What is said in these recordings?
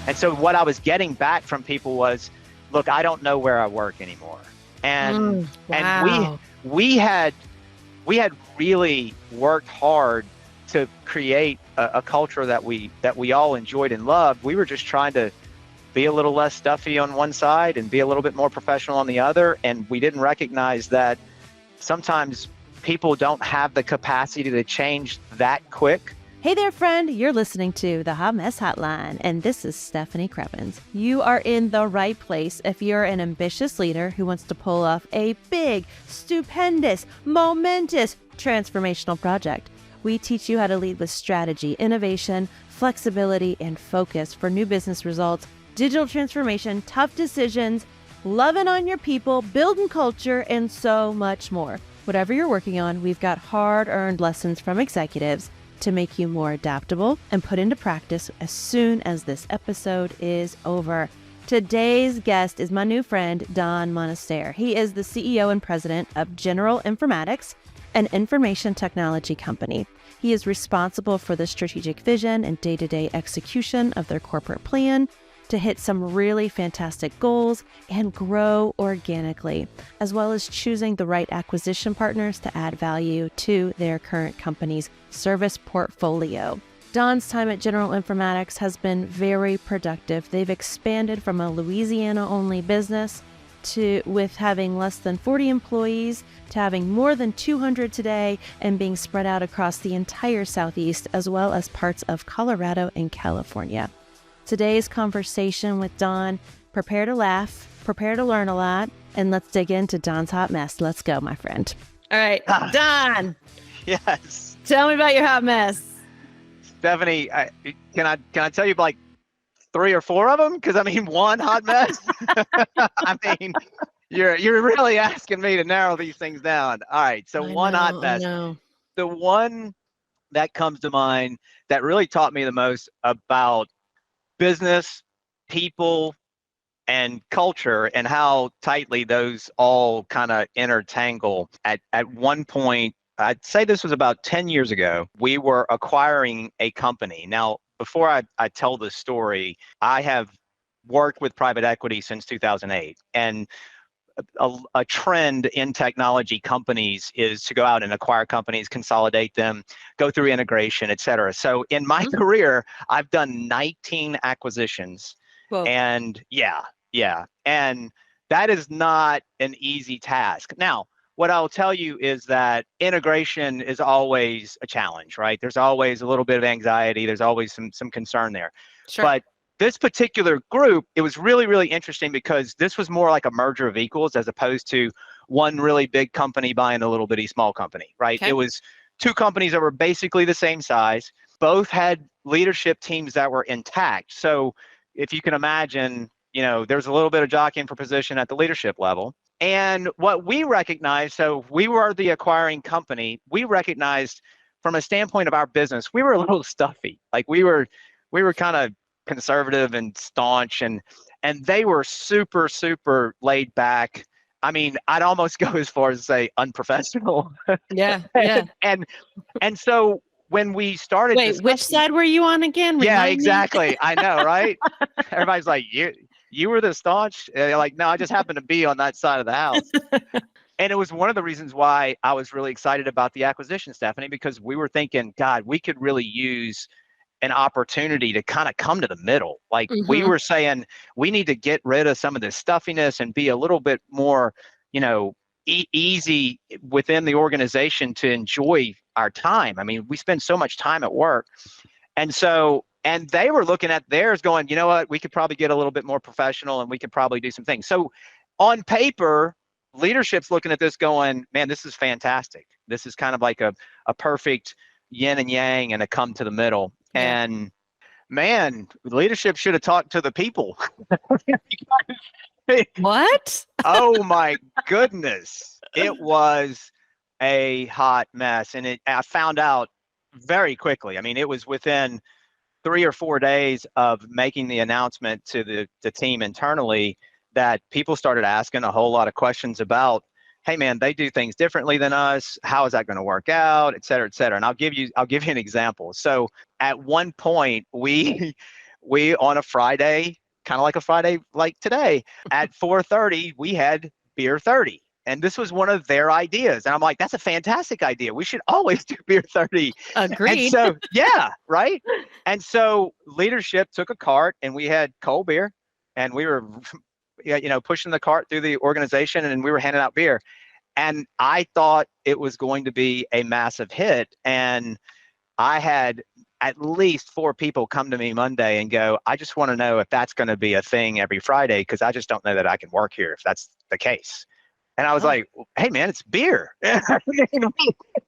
And so what I was getting back from people was, look, I don't know where I work anymore. And and Wow. we had really worked hard to create a culture that we all enjoyed and loved. We were just trying to be a little less stuffy on one side and be a little bit more professional on the other. And we didn't recognize that sometimes people don't have the capacity to change that quick. Hey there, friend. You're listening to the Hot Mess Hotline, and this is Stephanie Krevins. You are in the right place if you're an ambitious leader who wants to pull off a big, stupendous, momentous, transformational project. We teach you how to lead with strategy, innovation, flexibility, and focus for new business results, digital transformation, tough decisions, loving on your people, building culture, and so much more. Whatever you're working on, we've got hard-earned lessons from executives to make you more adaptable and put into practice as soon as this episode is over. Today's guest is my new friend, Don Monistere. He is the CEO and president of General Informatics, an information technology company. He is responsible for the strategic vision and day-to-day execution of their corporate plan to hit some really fantastic goals and grow organically, as well as choosing the right acquisition partners to add value to their current company's service portfolio. Don's time at General Informatics has been very productive. They've expanded from a Louisiana-only business with having less than 40 employees to having more than 200 today and being spread out across the entire Southeast, as well as parts of Colorado and California. Today's conversation with Don, prepare to laugh, prepare to learn a lot, and let's dig into Don's hot mess. Let's go, my friend. All right, Don. Yes. Tell me about your hot mess. Stephanie, can I tell you like 3 or 4 of them? Because I mean, one hot mess. I mean, you're really asking me to narrow these things down. All right, so one hot mess. The one that comes to mind that really taught me the most about business, people, and culture, and how tightly those all kind of intertangle. At one point, I'd say this was about 10 years ago, we were acquiring a company. Now, before I tell this story, I have worked with private equity since 2008. And a trend in technology companies is to go out and acquire companies, consolidate them, go through integration, et cetera. So in my career, I've done 19 acquisitions. Whoa. And yeah. And that is not an easy task. Now, what I'll tell you is that integration is always a challenge, right? There's always a little bit of anxiety. There's always some concern there. Sure. But this particular group, it was really, really interesting because this was more like a merger of equals as opposed to one really big company buying a little bitty small company, right? Okay. It was 2 companies that were basically the same size. Both had leadership teams that were intact. So if you can imagine, there's a little bit of jockeying for position at the leadership level. And what we recognized, so we were the acquiring company, we recognized from a standpoint of our business, we were a little stuffy. Like we were kind of conservative and staunch, and they were super, super laid back. I mean, I'd almost go as far as to say unprofessional. Yeah. And so when we started Wait, which side were you on again? Yeah, Remind me. exactly. I know, right? Everybody's like, you were the staunch? Like, no, I just happened to be on that side of the house. And it was one of the reasons why I was really excited about the acquisition, Stephanie, because we were thinking, God, we could really use an opportunity to kind of come to the middle. Like we were saying, we need to get rid of some of this stuffiness and be a little bit more, easy within the organization to enjoy our time. I mean, we spend so much time at work. And they were looking at theirs going, you know what, we could probably get a little bit more professional and we could probably do some things. So on paper, leadership's looking at this going, man, this is fantastic. This is kind of like a perfect yin and yang and a come to the middle. Yeah. And man, leadership should have talked to the people. What? Oh my goodness. It was a hot mess. And I found out very quickly. I mean, it was within 3 or 4 days of making the announcement to the team internally that people started asking a whole lot of questions about, hey man, they do things differently than us. How is that going to work out, et cetera, et cetera. And I'll give you an example. So at one point we we on a Friday, kind of like a Friday like today, at 4:30, we had beer 30. And this was one of their ideas. And I'm like, that's a fantastic idea. We should always do beer 30. And Agreed. so, yeah, right. And so leadership took a cart and we had cold beer and we were, pushing the cart through the organization and we were handing out beer. And I thought it was going to be a massive hit. And I had at least 4 people come to me Monday and go, I just want to know if that's going to be a thing every Friday, because I just don't know that I can work here if that's the case. And I was like, hey, man, it's beer. and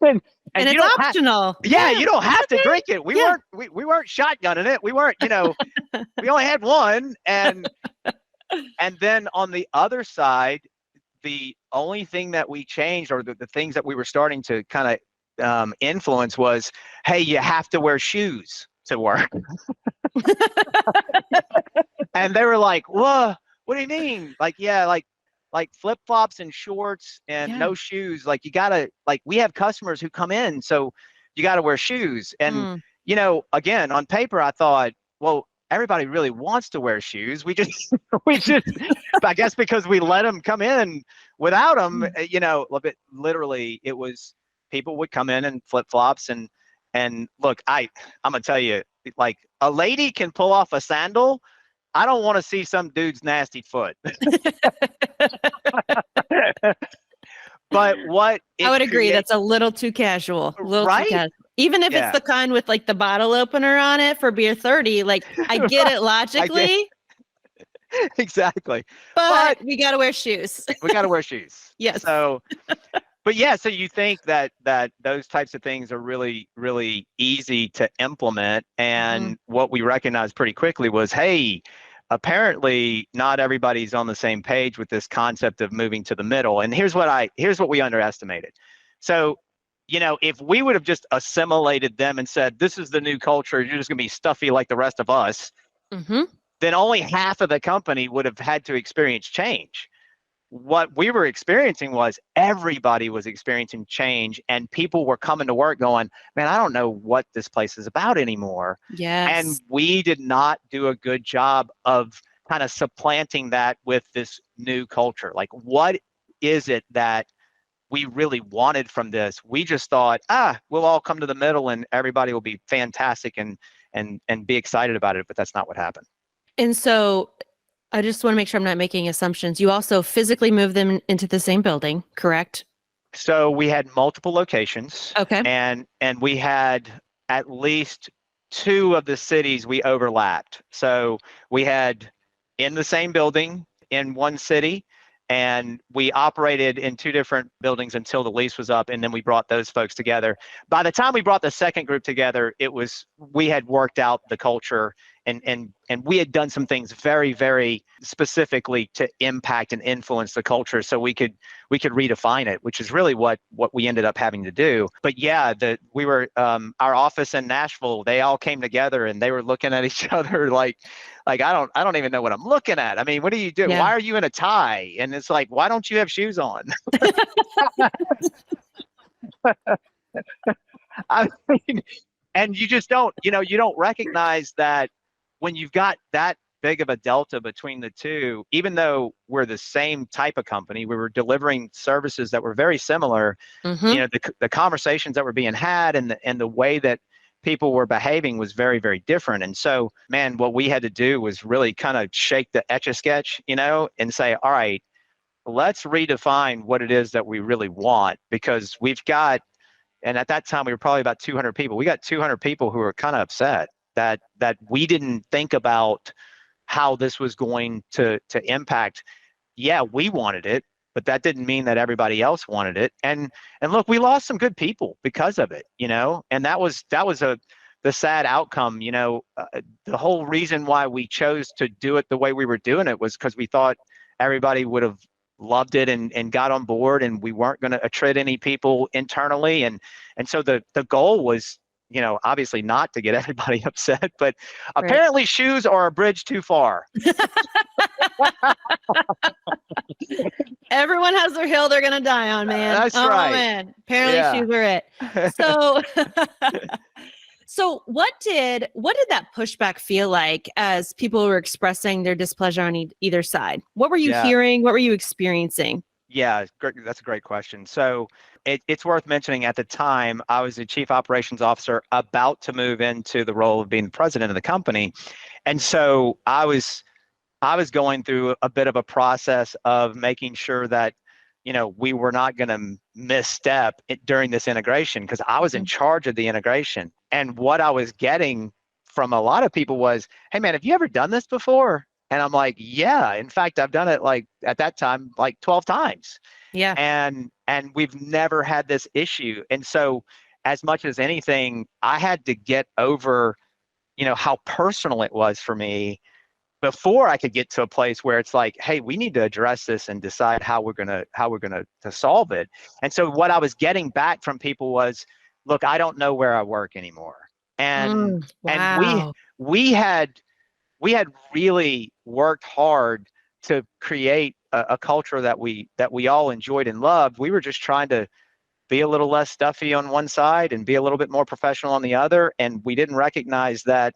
and it's optional. You don't have to drink it. We weren't shotgunning it. We weren't, we only had one. And then on the other side, the only thing that we changed, or the things that we were starting to kind of influence, was, hey, you have to wear shoes to work. And they were like, whoa, what do you mean? Like, yeah, like flip-flops and shorts and no shoes. Like, you gotta, like, we have customers who come in, so you gotta wear shoes. And again, on paper, I thought, well, everybody really wants to wear shoes. We just I guess because we let them come in without them, literally it was, people would come in flip-flops and look, I'm gonna tell you, like, a lady can pull off a sandal. I don't want to see some dude's nasty foot. But what I would agree, that's a little too casual. Right? Too casual. Even if it's the kind with like the bottle opener on it for beer 30, like, I get it logically. Exactly. But we got to wear shoes. We got to wear shoes. Yes. So, but yeah, so you think that those types of things are really, really easy to implement. And what we recognized pretty quickly was, hey, apparently not everybody's on the same page with this concept of moving to the middle. And here's what we underestimated. So, if we would have just assimilated them and said, this is the new culture, you're just gonna be stuffy like the rest of us, then only half of the company would have had to experience change. What we were experiencing was everybody was experiencing change, and people were coming to work going, man, I don't know what this place is about anymore. Yes. And we did not do a good job of kind of supplanting that with this new culture. Like, what is it that we really wanted from this? We just thought, we'll all come to the middle and everybody will be fantastic and be excited about it. But that's not what happened. And so I just want to make sure I'm not making assumptions. You also physically moved them into the same building, correct? So we had multiple locations. Okay. And we had at least 2 of the cities we overlapped. So we had in the same building in one city, and we operated in 2 different buildings until the lease was up, and then we brought those folks together. By the time we brought the second group together, we had worked out the culture, and we had done some things very, very specifically to impact and influence the culture, so we could redefine it, which is really what we ended up having to do. But yeah, we were our office in Nashville, they all came together and they were looking at each other like I don't even know what I'm looking at. I mean, what are you doing? Yeah. Why are you in a tie? And it's like, why don't you have shoes on? I mean, and you just don't, you don't recognize that when you've got that big of a delta between the two, even though we're the same type of company, we were delivering services that were very similar. The conversations that were being had and the way that people were behaving was very, very different. And so, man, what we had to do was really kind of shake the Etch-a-Sketch, and say, all right, let's redefine what it is that we really want, because we've got, and at that time we were probably about 200 people. We got 200 people who were kind of upset that we didn't think about how this was going to impact. Yeah, we wanted it, but that didn't mean that everybody else wanted it. And look, we lost some good people because of it, and that was the sad outcome. The whole reason why we chose to do it the way we were doing it was because we thought everybody would have loved it and got on board, and we weren't going to attrit any people internally. And so the goal was, obviously not to get everybody upset, but apparently shoes are a bridge too far. Everyone has their hill they're going to die on, man. That's right. Man. Apparently shoes are it. So what did that pushback feel like as people were expressing their displeasure on either side? What were you Yeah. hearing? What were you experiencing? Yeah, great. That's a great question. So it's worth mentioning at the time I was the chief operations officer about to move into the role of being the president of the company. And so I was going through a bit of a process of making sure that, we were not going to misstep during this integration because I was in charge of the integration. And what I was getting from a lot of people was, hey man, have you ever done this before? And I'm like, yeah, in fact, I've done it like at that time, like 12 times. Yeah. And we've never had this issue. And so as much as anything, I had to get over, how personal it was for me before I could get to a place where it's like, hey, we need to address this and decide how we're gonna to solve it. And so what I was getting back from people was, look, I don't know where I work anymore. And we Wow. we had we had really worked hard to create a culture that we all enjoyed and loved. We were just trying to be a little less stuffy on one side and be a little bit more professional on the other. And we didn't recognize that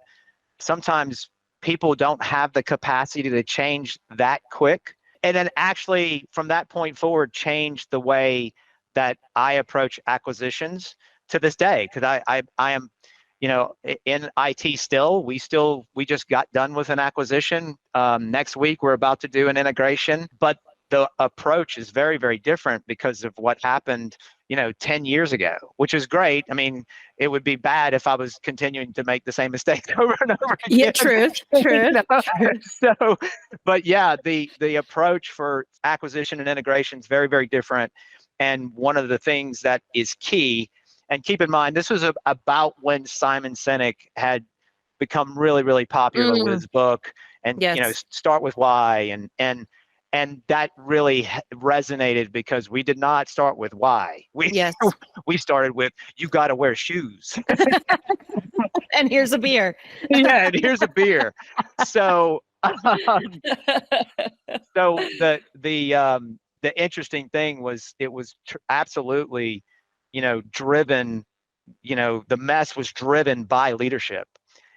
sometimes people don't have the capacity to change that quick. And then actually from that point forward, change the way that I approach acquisitions to this day. Because I am, in IT still. We just got done with an acquisition. Next week we're about to do an integration, but the approach is very, very different because of what happened, 10 years ago, which is great. I mean, it would be bad if I was continuing to make the same mistakes over and over again. Yeah, truth. So, but yeah, the approach for acquisition and integration is very, very different. And one of the things that is key, and keep in mind, this was about when Simon Sinek had become really, really popular with his book, and Yes. Start with Why, and that really resonated because we did not start with why. Yes. We started with, you got to wear shoes. And here's a beer. Yeah, and here's a beer. So, so the interesting thing was it was absolutely, driven. The mess was driven by leadership.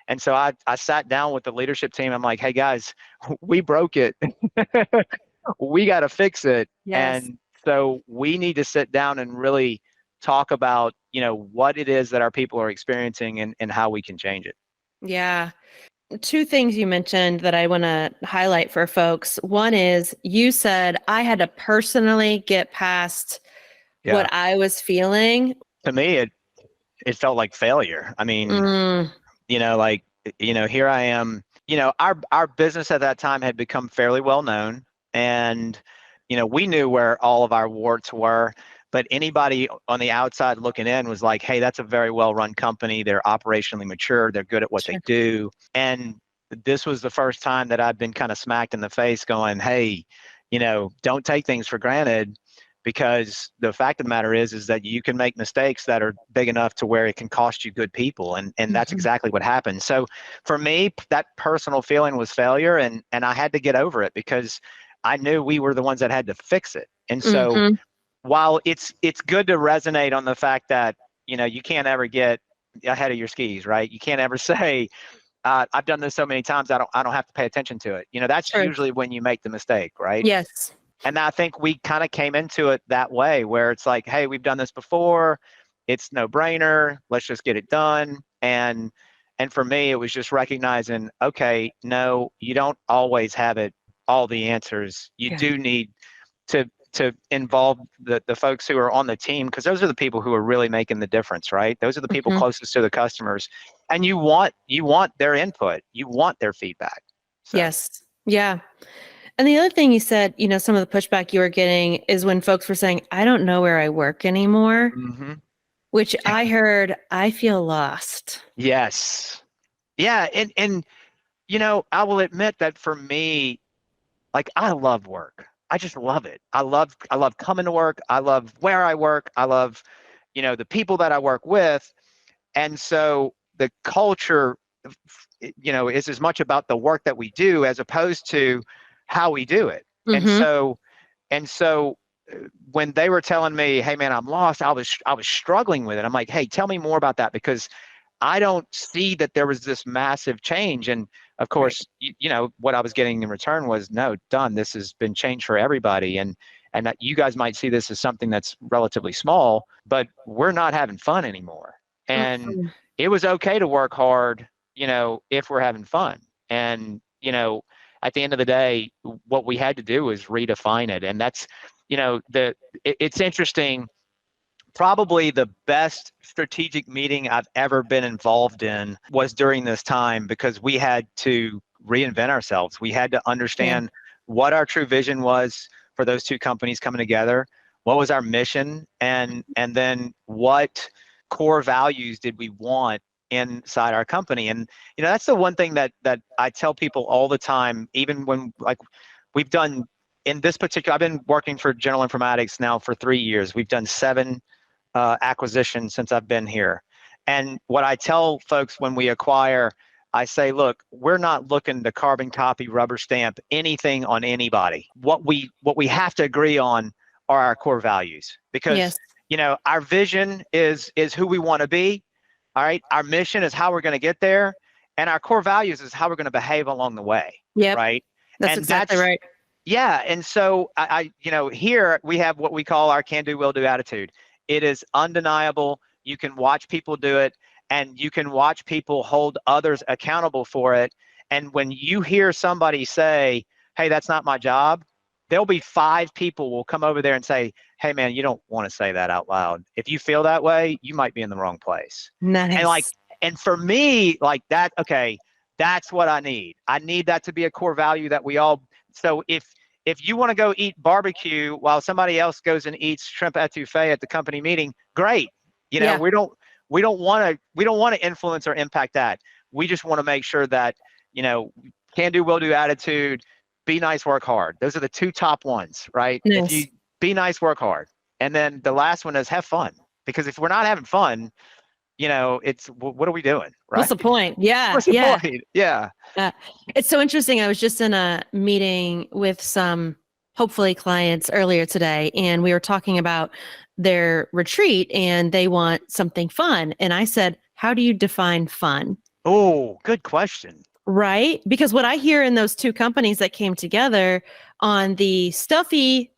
And so I sat down with the leadership team. I'm like, hey guys, we broke it. We got to fix it. Yes. And so we need to sit down and really talk about, what it is that our people are experiencing and how we can change it. Yeah. Two things you mentioned that I want to highlight for folks. One is you said I had to personally get past what I was feeling. To me, it felt like failure. I mean, here I am, our business at that time had become fairly well known, and, we knew where all of our warts were, but anybody on the outside looking in was like, hey, that's a very well run company. They're operationally mature. They're good at what they do. And this was the first time that I've been kind of smacked in the face going, hey, don't take things for granted, because the fact of the matter is that you can make mistakes that are big enough to where it can cost you good people. And that's exactly what happened. So for me, that personal feeling was failure, and I had to get over it because I knew we were the ones that had to fix it. And so while it's good to resonate on the fact that, you can't ever get ahead of your skis, right? You can't ever say, I've done this so many times, I don't have to pay attention to it. That's usually when you make the mistake, right? Yes. And I think we kind of came into it that way, where it's like, hey, we've done this before. It's no brainer. Let's just get it done. And for me, it was just recognizing, okay, no, you don't always have all the answers. You do need to involve the folks who are on the team, because those are the people who are really making the difference, right? Those are the people closest to the customers, and you want their input, you want their feedback. So. Yes. Yeah. And the other thing you said, some of the pushback you were getting is when folks were saying, I don't know where I work anymore, which I heard, I feel lost. Yes. Yeah. And I will admit that for me, like, I love work. I just love it. I love coming to work. I love where I work. I love, the people that I work with. And so the culture, is as much about the work that we do as opposed to how we do it. And so when they were telling me, hey man, I'm lost, I was struggling with it. I'm like, hey, tell me more about that, because I don't see that there was this massive change. And of Right. course, what I was getting in return was, no, done. This has been changed for everybody. And that you guys might see this as something that's relatively small, but we're not having fun anymore. And Mhm. it was okay to work hard, if we're having fun. And, at the end of the day, what we had to do is redefine it. And that's, it's interesting. Probably the best strategic meeting I've ever been involved in was during this time, because we had to reinvent ourselves. We had to Yeah. understand what our true vision was for those two companies coming together. What was our mission? And then what core values did we want inside our company? And that's the one thing that I tell people all the time, even when, like, we've done in this particular, I've been working for General Informatics now for 3 years. We've done 7 acquisition since I've been here. And what I tell folks when we acquire, I say, look, we're not looking to carbon copy, rubber stamp anything on anybody. What we have to agree on are our core values, because Yes. our vision is who we want to be. All right, our mission is how we're going to get there, and our core values is how we're going to behave along the way. Yep. Right, That's and exactly that's right. yeah. And so here we have what we call our can do, will do attitude. It is undeniable. You can watch people do it, and you can watch people hold others accountable for it. And when you hear somebody say, hey, that's not my job, there'll be 5 people will come over there and say, hey, man, you don't want to say that out loud. If you feel that way, you might be in the wrong place. And like, Nice. and for me, like that, okay, that's what I need. I need that to be a core value that we all. So if you want to go eat barbecue while somebody else goes and eats shrimp etouffee at the company meeting, great. Yeah. We don't want to influence or impact that. We just want to make sure that, can do, will do attitude, be nice, work hard. Those are the 2 top ones, right? If you Nice. be nice, work hard. And then the last one is have fun. Because if we're not having fun, it's what are we doing, What's right? the point? Yeah. What's the Yeah. point? Yeah. Uh, it's so interesting. I was just in a meeting with some hopefully clients earlier today, and we were talking about their retreat and they want something fun. And I said, how do you define fun? Oh, good question. Right? Because what I hear in those two companies that came together on the stuffy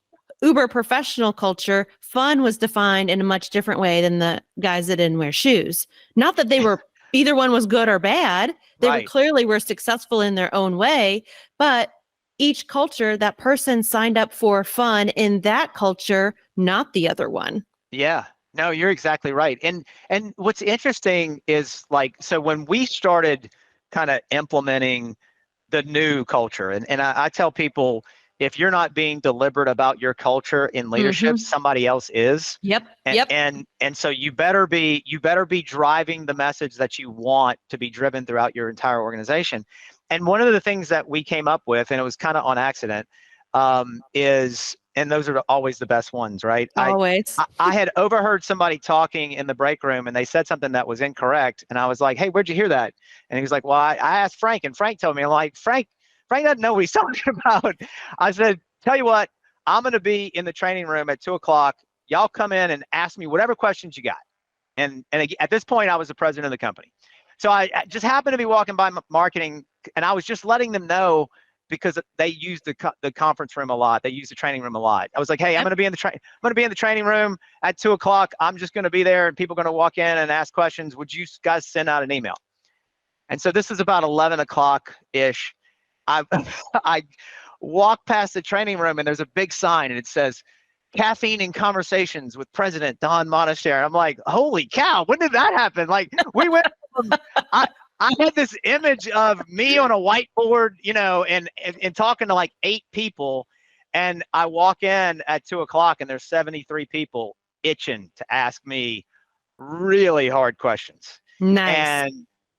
uber professional culture, fun was defined in a much different way than the guys that didn't wear shoes. Not that they were either one was good or bad. They were Right. clearly were successful in their own way, but each culture, that person signed up for fun in that culture, not the other one. Yeah. No, you're exactly right. And what's interesting is, like, so when we started kind of implementing the new culture, and I tell people, if you're not being deliberate about your culture in leadership, Mm-hmm. somebody else is. Yep. And Yep. and so you better be driving the message that you want to be driven throughout your entire organization. And one of the things that we came up with, and it was kind of on accident, is, and those are always the best ones, right? Always. I had overheard somebody talking in the break room, and they said something that was incorrect. And I was like, hey, where'd you hear that? And he was like, well, I asked Frank, and Frank told me. I'm like, Frank doesn't know what he's talking about. I said, tell you what, I'm going to be in the training room at 2:00. Y'all come in and ask me whatever questions you got. And at this point, I was the president of the company. So I just happened to be walking by marketing, and I was just letting them know, because they use the conference room a lot. They use the training room a lot. I was like, hey, I'm Yep. going to be in the training room at 2:00. I'm just going to be there, and people are going to walk in and ask questions. Would you guys send out an email? And so this is about 11:00 ish. I I walk past the training room, and there's a big sign, and it says, caffeine and conversations with President Don Monistere. I'm like, holy cow, when did that happen? Like, we went from, I, I had this image of me on a whiteboard, and talking to like 8 people. And I walk in at 2:00, and there's 73 people itching to ask me really hard questions. Nice.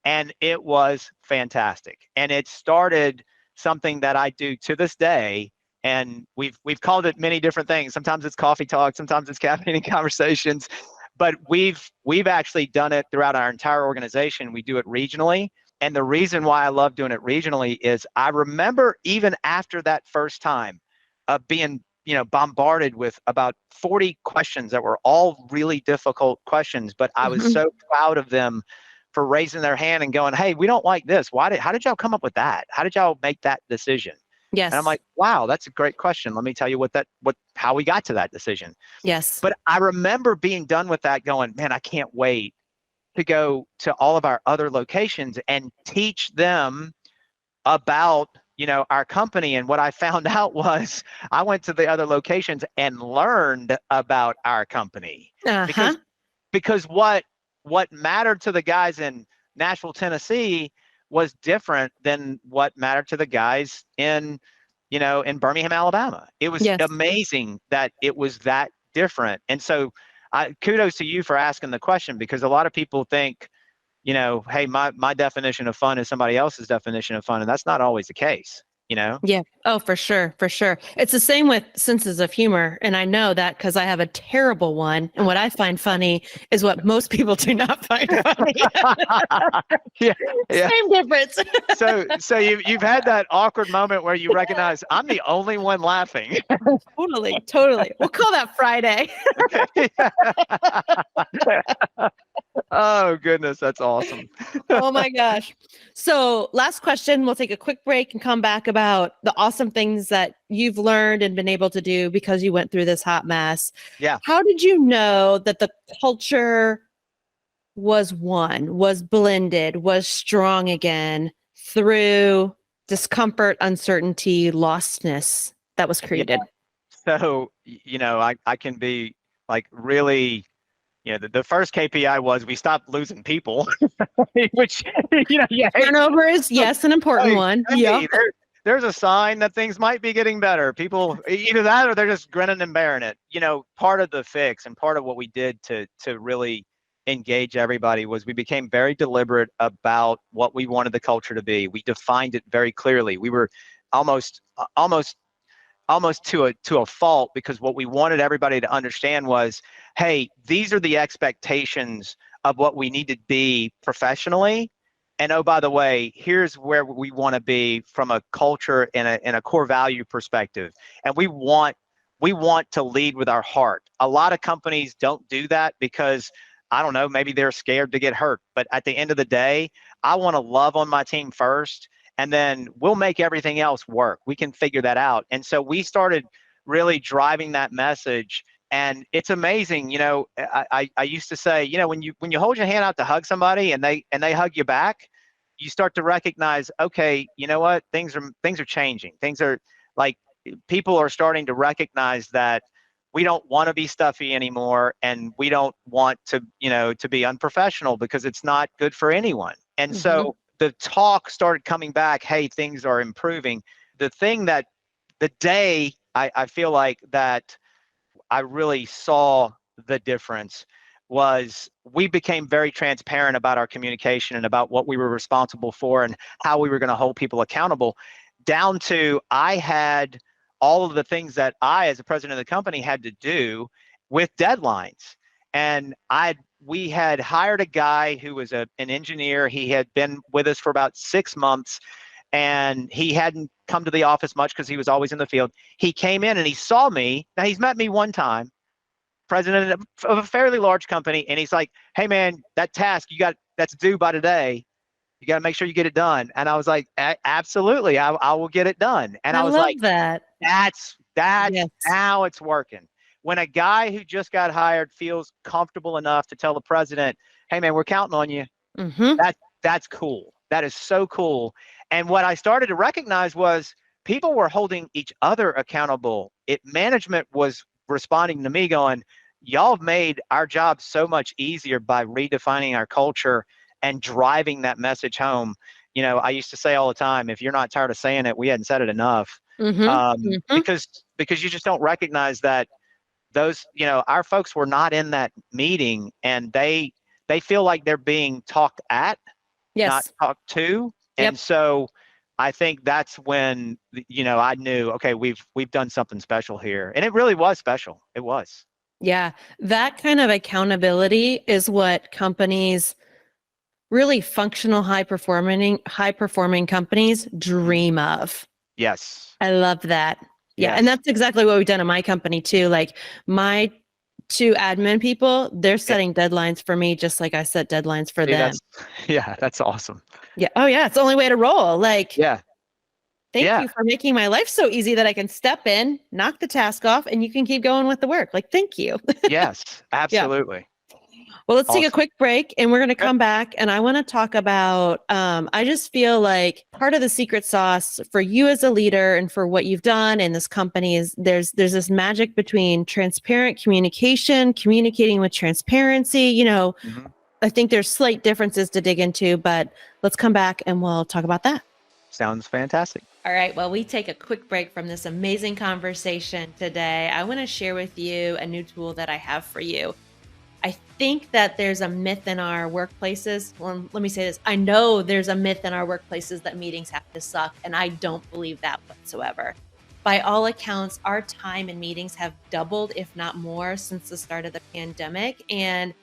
And it was fantastic. And it started something that I do to this day, and we've called it many different things. Sometimes it's coffee talk, sometimes it's caffeine and conversations, but we've actually done it throughout our entire organization. We do it regionally, and the reason why I love doing it regionally is I remember, even after that first time of being bombarded with about 40 questions that were all really difficult questions, but I was Mhm. so proud of them for raising their hand and going, hey, we don't like this. How did y'all come up with that? How did y'all make that decision? Yes. And I'm like, wow, that's a great question. Let me tell you how we got to that decision. Yes. But I remember being done with that going, man, I can't wait to go to all of our other locations and teach them about, our company. And what I found out was I went to the other locations and learned about our company. Uh-huh. Because what mattered to the guys in Nashville, Tennessee was different than what mattered to the guys in Birmingham, Alabama. It was amazing that it was that different. And so kudos to you for asking the question, because a lot of people think, hey, my definition of fun is somebody else's definition of fun. And that's not always the case, Yeah. Oh, for sure. For sure. It's the same with senses of humor. And I know that because I have a terrible one. And what I find funny is what most people do not find funny. Yeah. Same difference. So you've had that awkward moment where you recognize I'm the only one laughing. Totally. We'll call that Friday. Oh, goodness. That's awesome. Oh, my gosh. So last question. We'll take a quick break and come back about the awesome things that you've learned and been able to do because you went through this hot mess. Yeah. How did you know that the culture was blended, was strong again through discomfort, uncertainty, lostness that was created? Yeah. So, I can be like really, the first KPI was we stopped losing people, which, turnover is, yes, an important one. Yeah. There's a sign that things might be getting better. People, either that or they're just grinning and bearing it. Part of the fix and part of what we did to really engage everybody was we became very deliberate about what we wanted the culture to be. We defined it very clearly. We were almost to a fault, because what we wanted everybody to understand was, hey, these are the expectations of what we need to be professionally. And oh, by the way, here's where we want to be from a culture and a core value perspective. And we want to lead with our heart. A lot of companies don't do that because, I don't know, maybe they're scared to get hurt. But at the end of the day, I want to love on my team first, and then we'll make everything else work. We can figure that out. And so we started really driving that message. And it's amazing. I used to say, when you hold your hand out to hug somebody and they hug you back, you start to recognize, okay, you know what? Things are changing. Things are like, people are starting to recognize that we don't want to be stuffy anymore, and we don't want to, to be unprofessional, because it's not good for anyone. And so the talk started coming back, hey, things are improving. The thing that the day I feel like that I really saw the difference was we became very transparent about our communication and about what we were responsible for and how we were going to hold people accountable, down to I had all of the things that I, as a president of the company, had to do with deadlines. And we had hired a guy who was an engineer. He had been with us for about 6 months, and he hadn't come to the office much because he was always in the field. He came in and he saw me. Now, he's met me one time, president of a fairly large company, and he's like, hey, man, that task that's due by today. You got to make sure you get it done. And I was like, absolutely, I will get it done. And I was love like, that. That's Yes. how it's working. When a guy who just got hired feels comfortable enough to tell the president, hey, man, we're counting on you. That's cool. That is so cool. And what I started to recognize was people were holding each other accountable. Management was responding to me going, y'all have made our job so much easier by redefining our culture and driving that message home. I used to say all the time, if you're not tired of saying it, we hadn't said it enough. Because you just don't recognize that those, our folks were not in that meeting, and they feel like they're being talked at, not talked to. And so I think that's when, I knew, okay, we've done something special here. And it really was special. It was. Yeah. That kind of accountability is what companies, really functional, high performing companies dream of. Yes. I love that. Yeah. Yes. And that's exactly what we've done in my company too. Like, my two admin people, they're Yeah, setting deadlines for me, just like I set deadlines for see, them. that's awesome. Yeah. Oh yeah. It's the only way to roll. Like, Yeah, thank yeah, you for making my life so easy that I can step in, knock the task off, and you can keep going with the work. Like, thank you. yes, Yeah. absolutely. Well, let's take a Awesome. quick break and we're going to Okay. come back and I want to talk about I just feel like part of the secret sauce for you as a leader and for what you've done in this company is there's this magic between transparent communication, communicating with transparency, Mhm. I think there's slight differences to dig into, but let's come back and we'll talk about that. Sounds fantastic. All right. Well, we take a quick break from this amazing conversation today. I want to share with you a new tool that I have for you. I think that there's a myth in our workplaces. Well, let me say this. I know there's a myth in our workplaces that meetings have to suck, and I don't believe that whatsoever. By all accounts, our time in meetings have doubled, if not more, since the start of the pandemic. And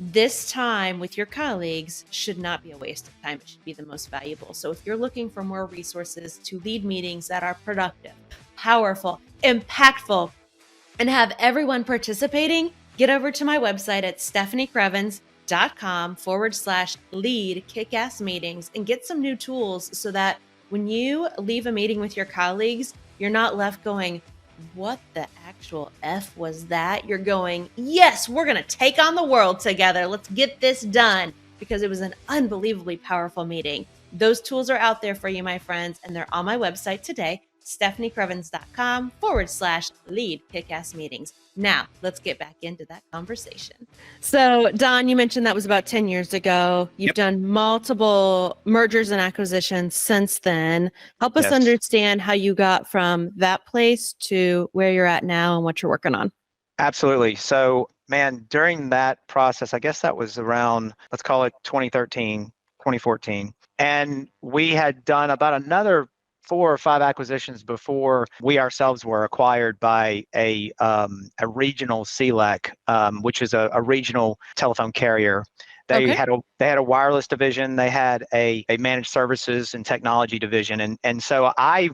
this time with your colleagues should not be a waste of time. It should be the most valuable. So if you're looking for more resources to lead meetings that are productive, powerful, impactful, and have everyone participating, get over to my website at stephaniecrevens.com/lead kick-ass meetings and get some new tools so that when you leave a meeting with your colleagues, you're not left going, what the actual F was that? You're going, yes, we're going to take on the world together. Let's get this done, because it was an unbelievably powerful meeting. Those tools are out there for you, my friends, and they're on my website today, stephaniecrevens.com/lead kick-ass meetings. Now, let's get back into that conversation. So, Don, you mentioned that was about 10 years ago. You've Yep. done multiple mergers and acquisitions since then. Help us Yes. understand how you got from that place to where you're at now and what you're working on. Absolutely. So, man, during that process, I guess that was around, let's call it 2013, 2014. And we had done about another 4 or 5 acquisitions before we ourselves were acquired by a regional CLEC, which is a regional telephone carrier. They Okay. had a wireless division. They had a managed services and technology division. And so I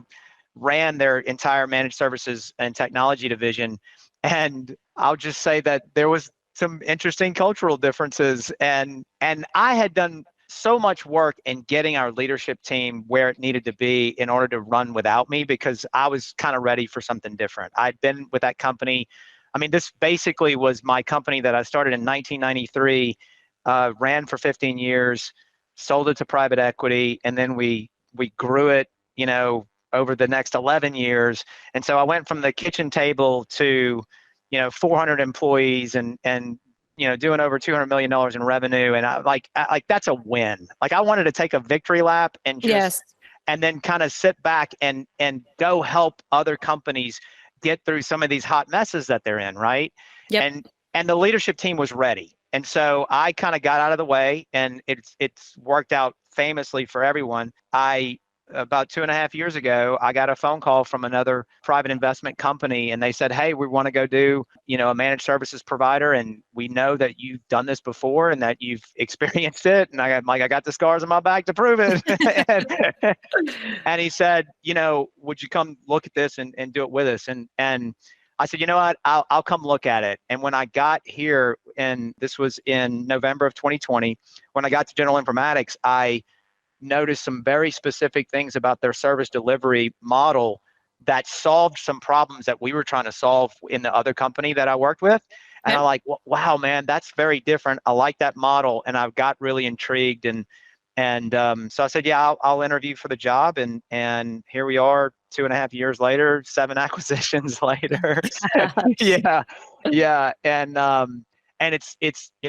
ran their entire managed services and technology division. And I'll just say that there was some interesting cultural differences. And I had done so much work in getting our leadership team where it needed to be in order to run without me, because I was kind of ready for something different. I'd been with that company. I mean, this basically was my company that I started in 1993, ran for 15 years, sold it to private equity, and then we grew it, over the next 11 years. And so I went from the kitchen table to, 400 employees and doing over $200 million in revenue. And I like that's a win. Like, I wanted to take a victory lap and Yes. and then kind of sit back and go help other companies get through some of these hot messes that they're in, right? Yep. And the leadership team was ready. And so I kind of got out of the way, and it's worked out famously for everyone. About 2.5 years ago, I got a phone call from another private investment company, and they said, "Hey, we want to go do, a managed services provider, and we know that you've done this before and that you've experienced it." And I got the scars on my back to prove it. And he said, "Would you come look at this and do it with us?" And I said, "You know what? I'll come look at it." And when I got here, and this was in November of 2020, when I got to General Informatics, I noticed some very specific things about their service delivery model that solved some problems that we were trying to solve in the other company that I worked with. And Yep. I'm like, wow, man, that's very different. I like that model. And I got really intrigued. So I said, yeah, I'll interview for the job. And here we are 2.5 years later, 7 acquisitions later. Yeah. Yeah. And it's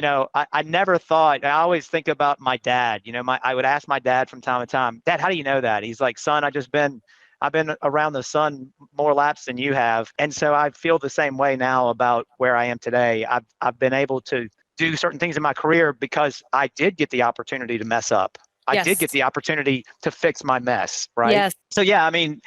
I never thought. I always think about my dad. I would ask my dad from time to time, "Dad, how do you know that?" He's like, "Son, I've been around the sun more laps than you have." And so I feel the same way now about where I am today. I've been able to do certain things in my career because I did get the opportunity to mess up. I did Yes. get the opportunity to fix my mess, right? Yes. So yeah, I mean,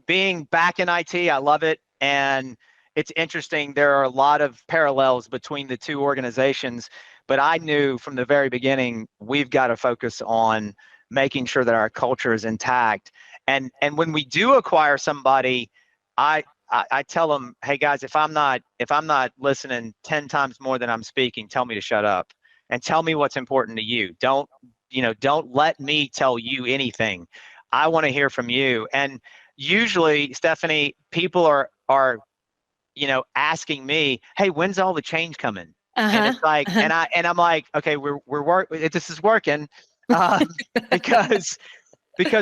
being back in IT, I love it. And it's interesting. There are a lot of parallels between the two organizations, but I knew from the very beginning, we've got to focus on making sure that our culture is intact. And when we do acquire somebody, I I tell them, hey guys, if I'm not listening 10 times more than I'm speaking, tell me to shut up and tell me what's important to you. Don't let me tell you anything. I want to hear from you. And usually, Stephanie, people are asking me, hey, when's all the change coming? And Uh-huh. it's like, Uh-huh. and I'm like, okay, this is working, um, because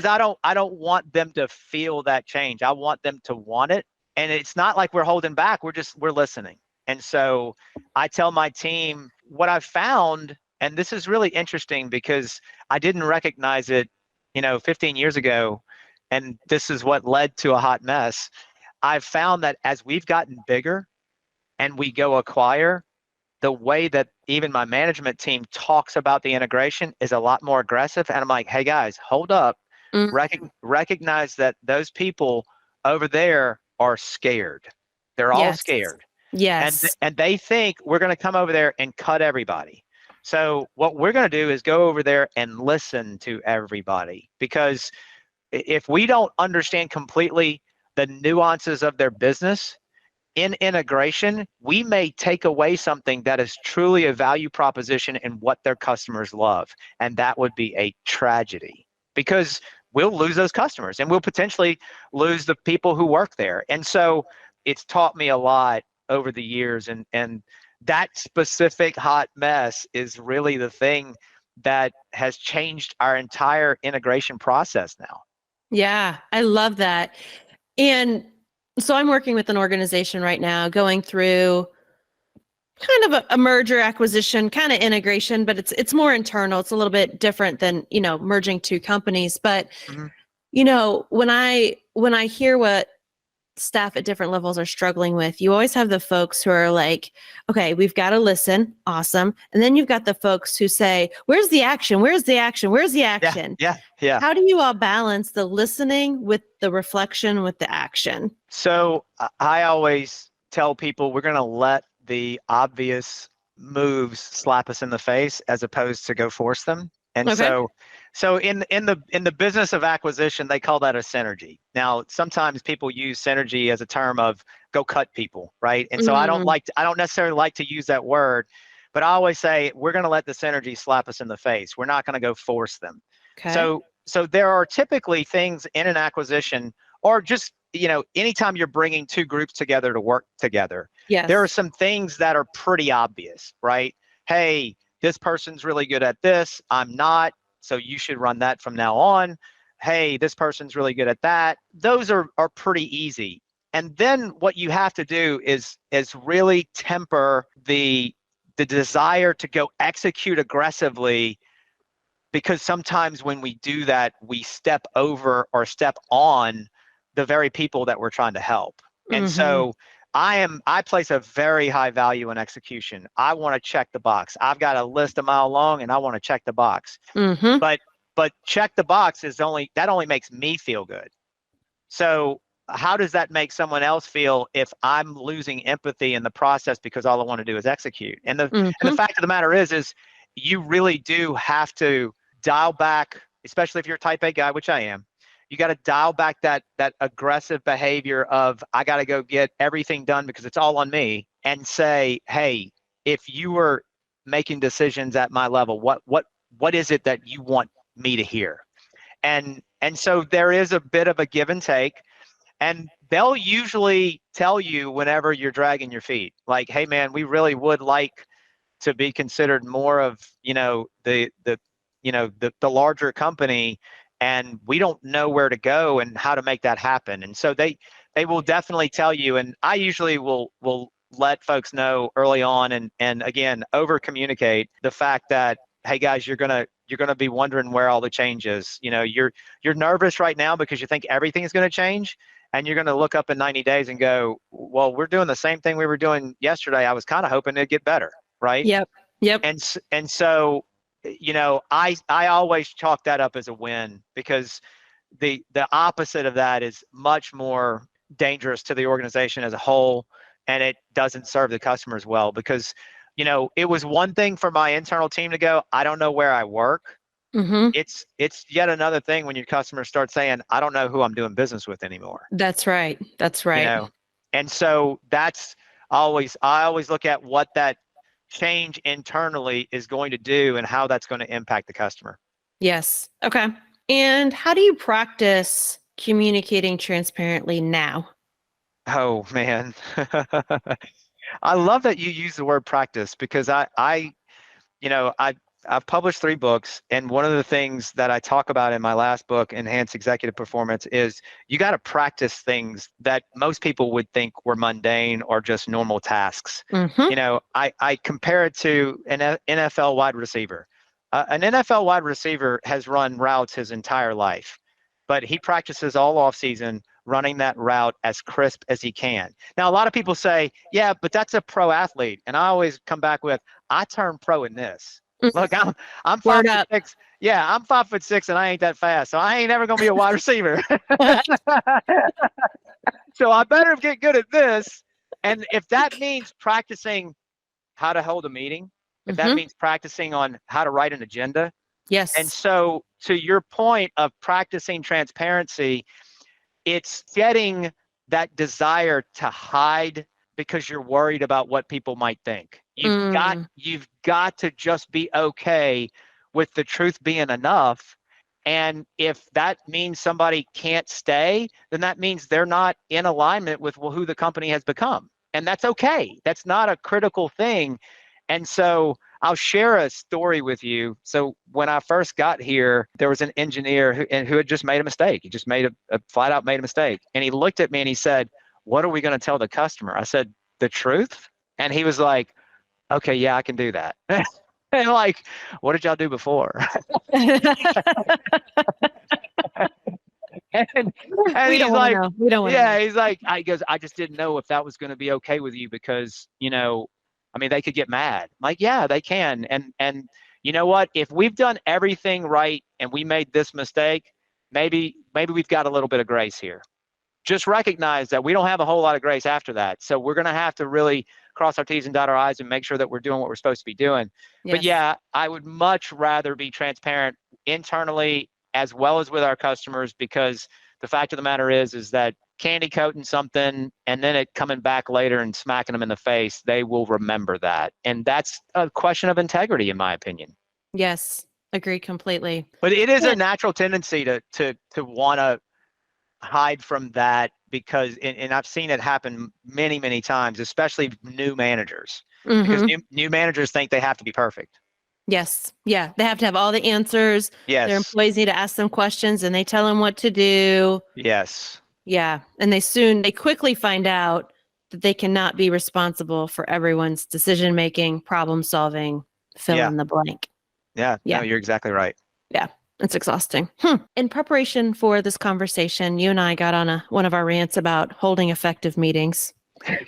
I don't want them to feel that change. I want them to want it. And it's not like we're holding back. We're listening. And so I tell my team what I've found, and this is really interesting because I didn't recognize it, 15 years ago. And this is what led to a hot mess. I've found that as we've gotten bigger and we go acquire, the way that even my management team talks about the integration is a lot more aggressive. And I'm like, hey guys, hold up. Mm. Recognize that those people over there are scared. They're all Yes. scared. And Yes. and they think we're going to come over there and cut everybody. So what we're going to do is go over there and listen to everybody, because if we don't understand completely the nuances of their business in integration, we may take away something that is truly a value proposition and what their customers love. And that would be a tragedy, because we'll lose those customers and we'll potentially lose the people who work there. And so it's taught me a lot over the years. And that specific hot mess is really the thing that has changed our entire integration process now. Yeah, I love that. And so I'm working with an organization right now going through kind of a merger acquisition, kind of integration, but it's more internal. It's a little bit different than, merging two companies. But, Mhm. when I hear what staff at different levels are struggling with, you always have the folks who are like, okay, we've got to listen. Awesome. And then you've got the folks who say, where's the action? Where's the action? Where's the Yeah, action? yeah, yeah. How do you all balance the listening with the reflection with the action? So I always tell people we're going to let the obvious moves slap us in the face as opposed to go force them. And Okay. so in the business of acquisition, they call that a synergy. Now, sometimes people use synergy as a term of go cut people, right? And so Mm, I don't necessarily like to use that word, but I always say we're going to let the synergy slap us in the face. We're not going to go force them. okay. So there are typically things in an acquisition, or just anytime you're bringing two groups together to work together, there are Yes. some things that are pretty obvious, right? Hey, this person's really good at this, I'm not, so you should run that from now on. Hey, this person's really good at that. Those are pretty easy. And then what you have to do is really temper the desire to go execute aggressively, because sometimes when we do that, we step over or step on the very people that we're trying to help. And Mm-hmm. so I place a very high value in execution. I want to check the box. I've got a list a mile long and I want to check the box. Mm-hmm. But check the box only makes me feel good. So how does that make someone else feel if I'm losing empathy in the process because all I want to do is execute? And the Mm-hmm. fact of the matter is you really do have to dial back, especially if you're a type A guy, which I am. You got to dial back that aggressive behavior of I got to go get everything done because it's all on me, and say, hey, if you were making decisions at my level, what is it that you want me to hear? And so there is a bit of a give and take, and they'll usually tell you whenever you're dragging your feet, like, hey man, we really would like to be considered more of the larger company, and we don't know where to go and how to make that happen. And so they will definitely tell you, and I usually will let folks know early on, and again, over communicate the fact that, hey guys, you're gonna be wondering where all the change is. You're nervous right now because you think everything is going to change, and you're going to look up in 90 days and go, well, we're doing the same thing we were doing yesterday. I was kind of hoping it'd get better, right? Yep. Yep. And so I always chalk that up as a win, because the opposite of that is much more dangerous to the organization as a whole, and it doesn't serve the customers well, because it was one thing for my internal team to go, I don't know where I work. Mm-hmm. It's yet another thing when your customers start saying, I don't know who I'm doing business with anymore. That's right. That's you right. know And so I always look at what that change internally is going to do and how that's going to impact the customer. Yes. Okay. And how do you practice communicating transparently now? Oh man. I love that you use the word practice because you know, I've published 3 books, and one of the things that I talk about in my last book, Enhance Executive Performance, is you got to practice things that most people would think were mundane or just normal tasks. Mm-hmm. You know, I compare it to an NFL wide receiver. An NFL wide receiver has run routes his entire life, but he practices all off season running that route as crisp as he can. Now, a lot of people say, yeah, but that's a pro athlete. And I always come back with, I turned pro in this. Look, I'm five Word foot up. six. Yeah, I'm 5'6" and I ain't that fast. So I ain't ever gonna be a wide receiver. So I better get good at this. And if that means practicing how to hold a meeting, if that Mm-hmm. means practicing on how to write an agenda. And Yes. so to your point of practicing transparency, it's getting that desire to hide because you're worried about what people might think. Mm. You've got to just be okay with the truth being enough. And if that means somebody can't stay, then that means they're not in alignment with who the company has become. And that's okay. That's not a critical thing. And so I'll share a story with you. So when I first got here, there was an engineer who had just made a mistake. He just made a flat out made a mistake. And he looked at me and he said, "What are we going to tell the customer?" I said, "The truth." And he was like, "Okay, yeah, I can do that." And like, "What did y'all do before?" and, and We don't he's want to like, know. We don't want to "Yeah," know. he's like, "I goes, I just didn't know if that was going to be okay with you because, I mean, they could get mad." I'm like, "Yeah, they can." And you know what? If we've done everything right and we made this mistake, maybe we've got a little bit of grace here. Just recognize that we don't have a whole lot of grace after that. So we're going to have to really cross our T's and dot our I's and make sure that we're doing what we're supposed to be doing. But Yes. yeah, I would much rather be transparent internally as well as with our customers, because the fact of the matter is that candy coating something and then it coming back later and smacking them in the face, they will remember that. And that's a question of integrity, in my opinion. Yes. Agree completely. But it is a Yeah. natural tendency to want to hide from that because, and I've seen it happen many times, especially new managers, because Mm-hmm. new managers think they have to be perfect. Yes. Yeah. They have to have all the answers. Their Yes. employees need to ask them questions and they tell them what to do. Yes. Yeah. And they quickly find out that they cannot be responsible for everyone's decision making, problem solving, fill Yeah. in the blank. Yeah. No, Yeah. you're exactly right. Yeah. It's exhausting. In preparation for this conversation, you and I got on one of our rants about holding effective meetings,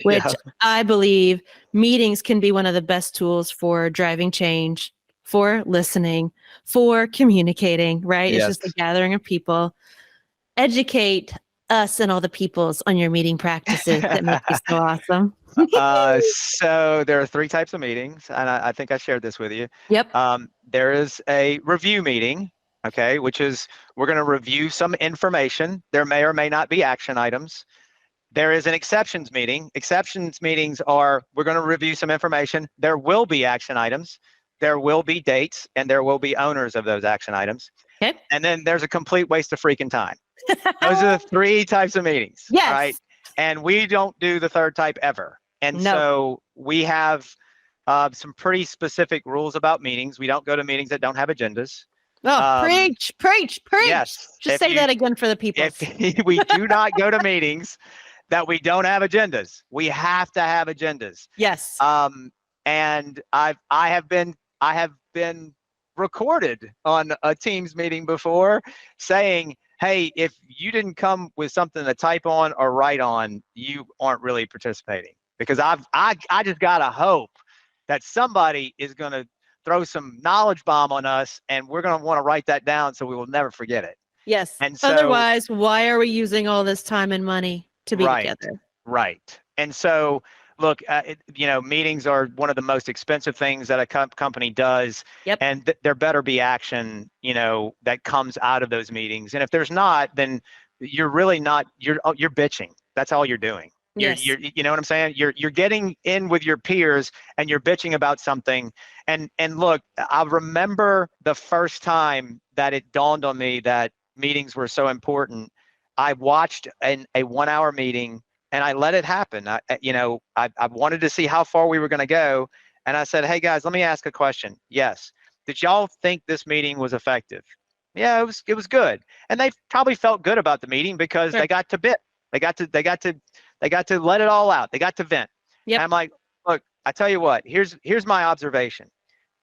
which Yeah. I believe meetings can be one of the best tools for driving change, for listening, for communicating, right? It's Yes. just a gathering of people. Educate us and all the peoples on your meeting practices that make you so awesome. So there are 3 types of meetings, and I think I shared this with you. Yep. There is a review meeting, okay, which is we're going to review some information. There may or may not be action items. There is an exceptions meeting. Exceptions meetings are we're going to review some information. There will be action items. There will be dates, and there will be owners of those action items. Okay. And then there's a complete waste of freaking time. Those are the 3 types of meetings. All right. Yes. And we don't do the third type ever. And No. so we have some pretty specific rules about meetings. We don't go to meetings that don't have agendas. Oh, Um, preach, preach, preach. yes, Just say that again for the peoples. if we do not go to meetings that we don't have agendas, we have to have agendas. Yes. And I have been recorded on a Teams meeting before saying, "Hey, if you didn't come with something to type on or write on, you aren't really participating." Because I just gotta hope that somebody is gonna throw some knowledge bomb on us, and we're gonna want to write that down so we will never forget it. Yes. And so, Otherwise, why are we using all this time and money to be right, together? right. And so, look, meetings are one of the most expensive things that a company does, Yep. and there better be action, that comes out of those meetings. And if there's not, then you're really not. You're bitching. That's all you're doing. Yes. You know what I'm saying? You're getting in with your peers and you're bitching about something. And look, I remember the first time that it dawned on me that meetings were so important. I watched a 1 hour meeting and I let it happen. I wanted to see how far we were going to go. And I said, hey guys, let me ask a question. Yes. Did y'all think this meeting was effective? Yeah, it was good. And they probably felt good about the meeting because Sure. they got to bit. They got to let it all out. They got to vent. And Yep. I'm like, look, I tell you what, here's my observation.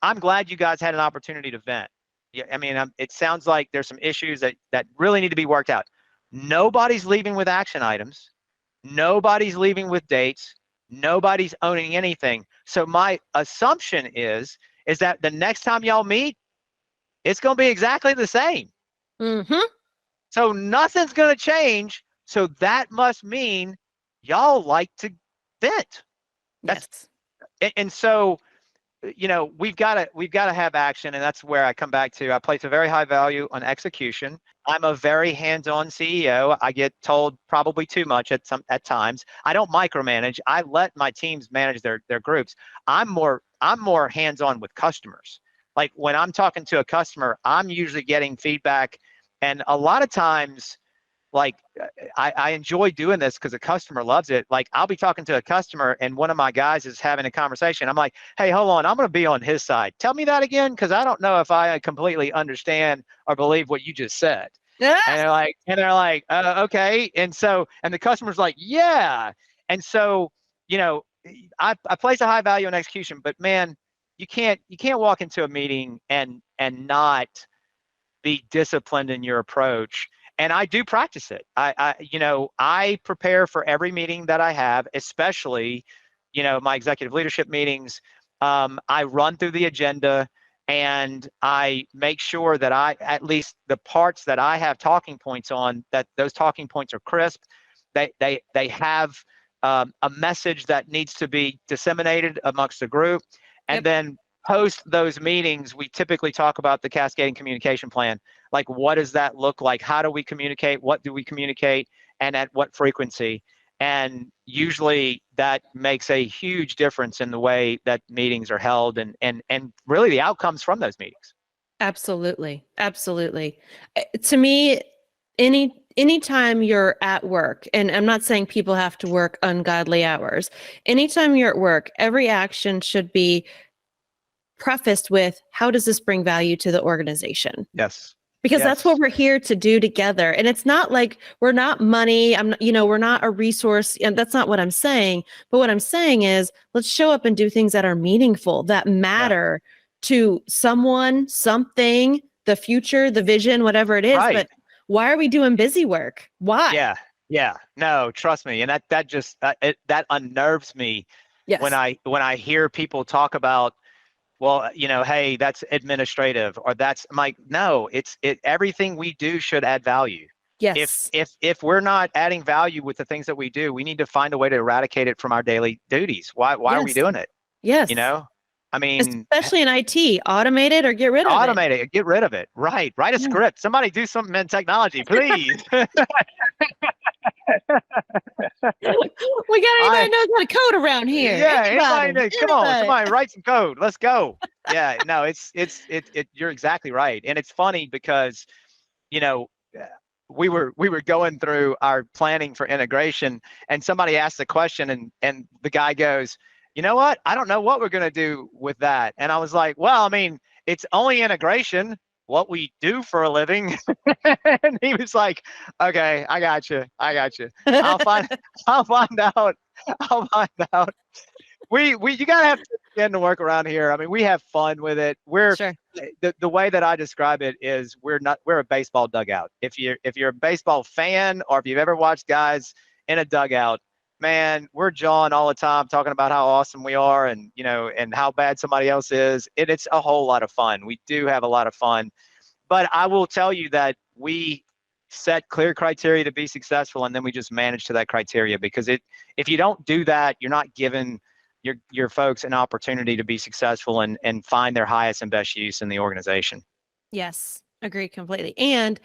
I'm glad you guys had an opportunity to vent. Yeah, I mean, it sounds like there's some issues that really need to be worked out. Nobody's leaving with action items. Nobody's leaving with dates. Nobody's owning anything. So my assumption is that the next time y'all meet, it's going to be exactly the same. Mm-hmm. So nothing's going to change. So that must mean y'all like to vent. That's Yes. and so we've got to have action, and that's where I come back to. I place a very high value on execution. I'm a very hands-on CEO. I get told probably too much at times. I don't micromanage. I let my teams manage their groups. I'm more hands-on with customers. Like when I'm talking to a customer, I'm usually getting feedback, and a lot of times like I enjoy doing this because the customer loves it. Like I'll be talking to a customer and one of my guys is having a conversation. I'm like, hey, hold on, I'm going to be on his side. Tell me that again, because I don't know if I completely understand or believe what you just said. And they're like, okay. And the customer's like, yeah. And so, you know, I place a high value on execution, but man, you can't walk into a meeting and not be disciplined in your approach. And I do practice it. I prepare for every meeting that I have, especially, my executive leadership meetings. I run through the agenda and I make sure that at least the parts that I have talking points on, that those talking points are crisp. They have a message that needs to be disseminated amongst the group. And Yep. then post those meetings, we typically talk about the cascading communication plan. Like, what does that look like? How do we communicate? What do we communicate? And at what frequency? And usually that makes a huge difference in the way that meetings are held and really the outcomes from those meetings. Absolutely. Absolutely. To me, anytime you're at work, and I'm not saying people have to work ungodly hours, anytime you're at work, every action should be prefaced with, how does this bring value to the organization? Yes. Because that's Yes. what we're here to do together. And it's not like we're not money. We're not a resource. And that's not what I'm saying. But what I'm saying is, let's show up and do things that are meaningful, that Yeah. matter to someone, something, the future, the vision, whatever it is. Right. But why are we doing busy work? Why? Yeah. Yeah. No, trust me. And that just that unnerves me when Yes. I hear people talk about, well, hey, that's administrative, or I'm like, no, everything we do should add value. If Yes. if we're not adding value with the things that we do, we need to find a way to eradicate it from our daily duties. Why are we Yes. doing it? Yes. You know? I mean, Especially in IT, automate it or get rid of it. automate it, get rid of it. Right. Write a Yeah. script. Somebody do something in technology, please. We got I anybody knows how to code around here? Yeah, anybody Anybody? come on, Anybody? somebody write some code. Let's go. Yeah, no, you're exactly right. And it's funny because, you know, uh, we were going through our planning for integration and somebody asked the question and the guy goes, "You know what? I don't know what we're going to do with that." And I was like, "Well, I mean, it's only integration, what we do for a living." And he was like, "Okay, I got you. I got you. I'll find I'll find out. I'll find out." We you gotta have to begin to work around here. I mean, we have fun with it. Sure. The way that I describe it is we're a baseball dugout. If you're a baseball fan or if you've ever watched guys in a dugout, man, we're jawing all the time talking about how awesome we are and and how bad somebody else is. It's a whole lot of fun. We do have a lot of fun. But I will tell you that we set clear criteria to be successful, and then we just manage to that criteria because if you don't do that, you're not giving your folks an opportunity to be successful and find their highest and best use in the organization. Yes, agree completely. And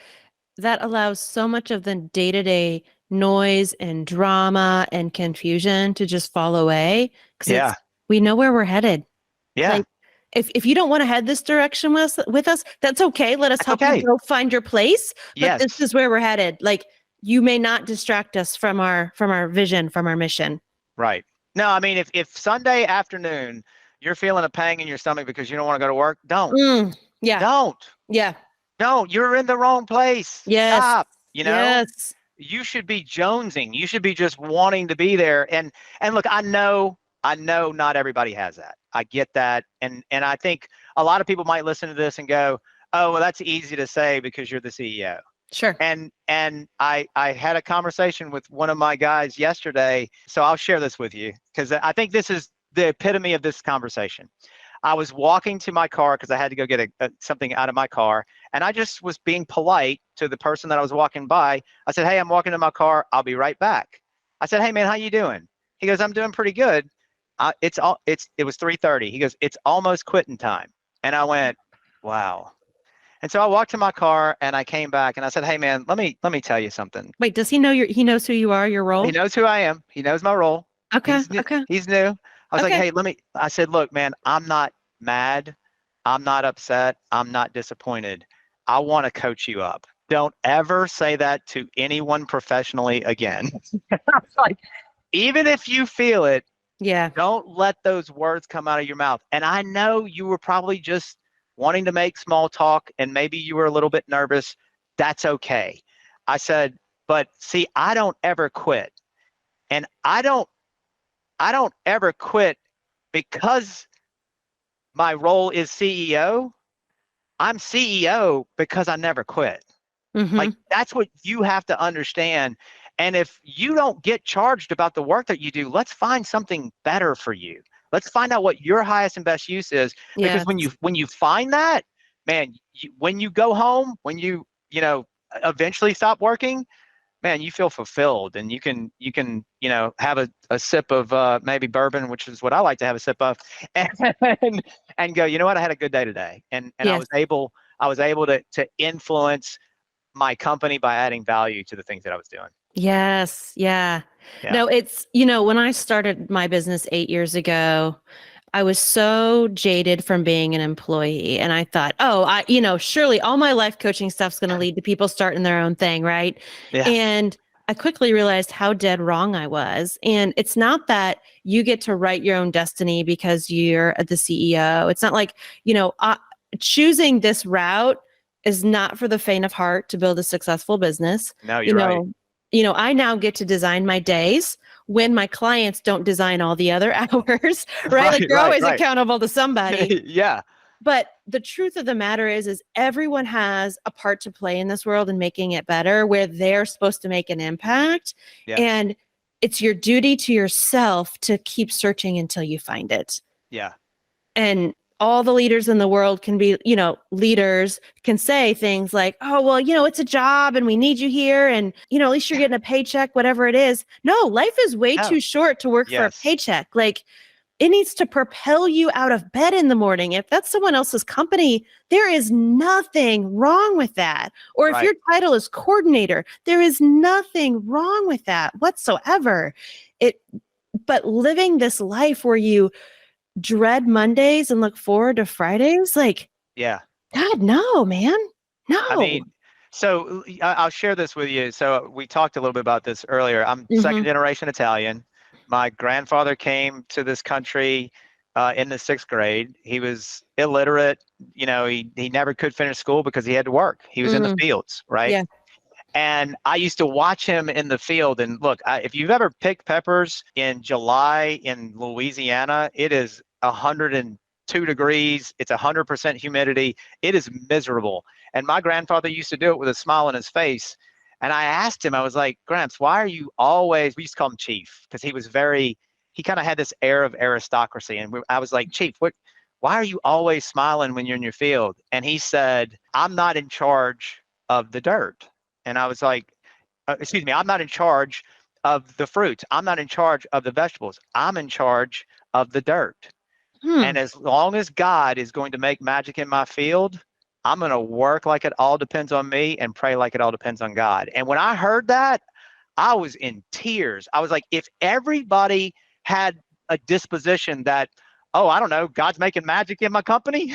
that allows so much of the day-to-day noise and drama and confusion to just fall away because Yeah. we know where we're headed. Yeah. Like if you don't want to head this direction with us, that's okay. Let us That's help you okay. go find your place. But this Yes. is where we're headed. Like you may not distract us from our vision, from our mission. Right. No, I mean, if Sunday afternoon you're feeling a pang in your stomach because you don't want to go to work, don't. Yeah. Don't. Yeah. Don't. You're in the wrong place. Yes. Stop. You know? Yes. You should be jonesing. You should be just wanting to be there. And look, I know not everybody has that. I get that. And I think a lot of people might listen to this and go, "Oh, well, that's easy to say because you're the CEO." Sure. And I had a conversation with one of my guys yesterday, so I'll share this with you because I think this is the epitome of this conversation. I was walking to my car because I had to go get something out of my car, and I just was being polite to the person that I was walking by. I said, "Hey, I'm walking to my car. I'll be right back." I said, "Hey, man, how you doing?" He goes, "I'm doing pretty good." It was 3:30. He goes, "It's almost quitting time," and I went, "Wow." And so I walked to my car and I came back and I said, "Hey, man, let me tell you something." Wait, does he know he knows who you are, your He role? knows who I am. He knows my role. Okay. He's new. Okay. He's new. I was like, Okay. "Hey, I said, look, man, I'm not mad. I'm not upset. I'm not disappointed. I want to coach you up. Don't ever say that to anyone professionally again." I was like, even if you feel it, Yeah. don't let those words come out of your mouth. And I know you were probably just wanting to make small talk and maybe you were a little bit nervous. That's okay. I said, but see, I don't ever quit. And I don't ever quit because my role is CEO. I'm CEO because I never quit. Like Mm-hmm. that's what you have to understand. And if you don't get charged about the work that you do, let's find something better for you. Let's find out what your highest and best use is. Because Yes. when you find that, man, when you go home, when you eventually stop working, man, you feel fulfilled and you can have a sip of maybe bourbon, which is what I like to have a sip of, and and go, you know what, I had a good day today. And I Yes. was able to influence my company by adding value to the things that I was doing. Yes. Yeah. Yeah. No, it's, when I started my business 8 years ago, I was so jaded from being an employee. And I thought, oh, surely all my life coaching stuff's going to lead to people starting their own thing. Right. Yeah. And I quickly realized how dead wrong I was. And it's not that you get to write your own destiny because you're the CEO. It's not like, choosing this route is not for the faint of heart to build a successful business. No, You you're right. know, I now get to design my days when my clients don't design all the other hours, right? Like Right, you're right, always right. accountable to somebody. Yeah. But the truth of the matter is everyone has a part to play in this world and making it better where they're supposed to make an impact. Yes. And it's your duty to yourself to keep searching until you find it. Yeah. And all the leaders in the world can be, leaders can say things like, oh, well, it's a job and we need you here. And, at least you're Yeah. getting a paycheck, whatever it is. No, life is way No. too short to work for a Yes. paycheck. Like it needs to propel you out of bed in the morning. If that's someone else's company, there is nothing wrong with that. Or if your Right. title is coordinator, there is nothing wrong with that whatsoever. But living this life where you dread Mondays and look forward to Fridays, like, Yeah. God, no, man. I No. mean, so I'll share this with you. So we talked a little bit about this earlier. I'm second Hmm. generation Italian. My grandfather came to this country in the sixth grade. He was illiterate. He never could finish school because he had to work. He was in the Mm, fields, right? yeah. And I used to watch him in the field. And look, if you've ever picked peppers in July in Louisiana, it is 102 degrees. It's 100% humidity. It is miserable. And my grandfather used to do it with a smile on his face. And I asked him, I was like, Gramps, why are you always, we used to call him Chief because he kind of had this air of aristocracy. And I was like, Chief, why are you always smiling when you're in your field? And he said, I'm not in charge of the dirt. And I was like, excuse me, I'm not in charge of the fruits. I'm not in charge of the vegetables. I'm in charge of the dirt. Hmm. And as long as God is going to make magic in my field, I'm going to work like it all depends on me and pray like it all depends on God. And when I heard that, I was in tears. I was like, if everybody had a disposition that, oh, I don't know, God's making magic in my company,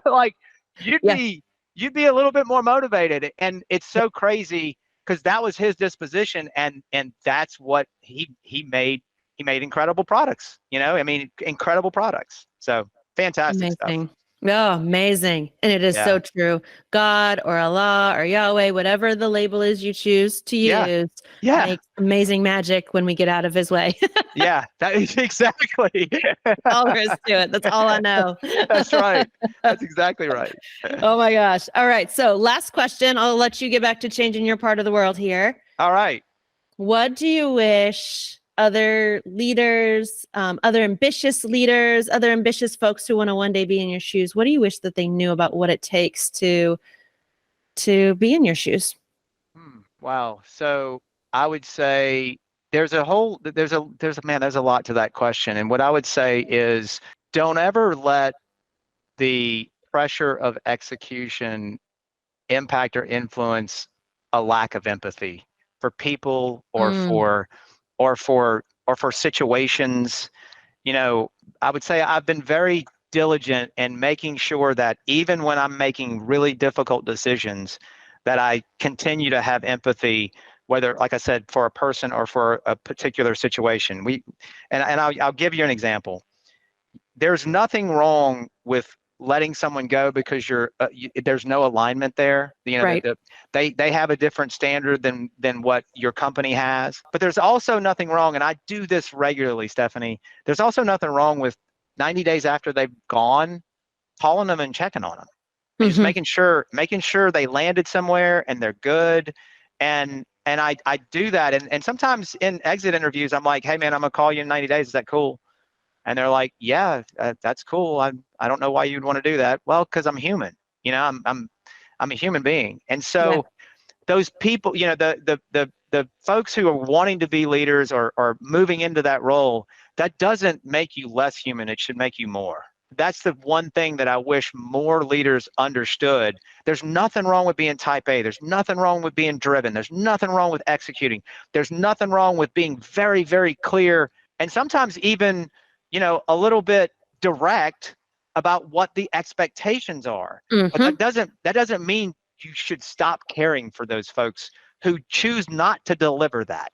like you'd Yeah. be you'd be a little bit more motivated. And it's so crazy because that was his disposition, and that's what he made. He made incredible products. I mean, incredible products. So fantastic stuff. Amazing. Oh, amazing. And it is Yeah. so true. God or Allah or Yahweh, whatever the label is you choose to Yeah. use, Yeah. makes amazing magic when we get out of his way. Yeah. That is exactly. All there is to it. That's all I know. That's right. That's exactly right. Oh my gosh. All right. So last question. I'll let you get back to changing your part of the world here. All right. What do you wish other leaders, other ambitious leaders, other ambitious folks who want to one day be in your shoes, what do you wish that they knew about what it takes to be in your shoes? Wow. So I would say there's a lot to that question. And what I would say is don't ever let the pressure of execution impact or influence a lack of empathy for people or for situations. I would say I've been very diligent in making sure that even when I'm making really difficult decisions, that I continue to have empathy, whether, like I said, for a person or for a particular situation. I'll give you an example. There's nothing wrong with letting someone go because there's no alignment there. Right. They have a different standard than what your company has. But there's also nothing wrong, and I do this regularly, Stephanie. There's also nothing wrong with 90 days after they've gone, calling them and checking on them, and just making sure they landed somewhere and they're good. And I do that, and sometimes in exit interviews, I'm like, hey man, I'm gonna call you in 90 days. Is that cool? And they're like, yeah, that's cool. I don't know why you'd want to do that. Well, because I'm human. I'm a human being. And so those people, the folks who are wanting to be leaders or moving into that role, that doesn't make you less human. It should make you more. That's the one thing that I wish more leaders understood. There's nothing wrong with being type A. There's nothing wrong with being driven. There's nothing wrong with executing. There's nothing wrong with being very, very clear, and sometimes even a little bit direct about what the expectations are. But that doesn't mean you should stop caring for those folks who choose not to deliver that.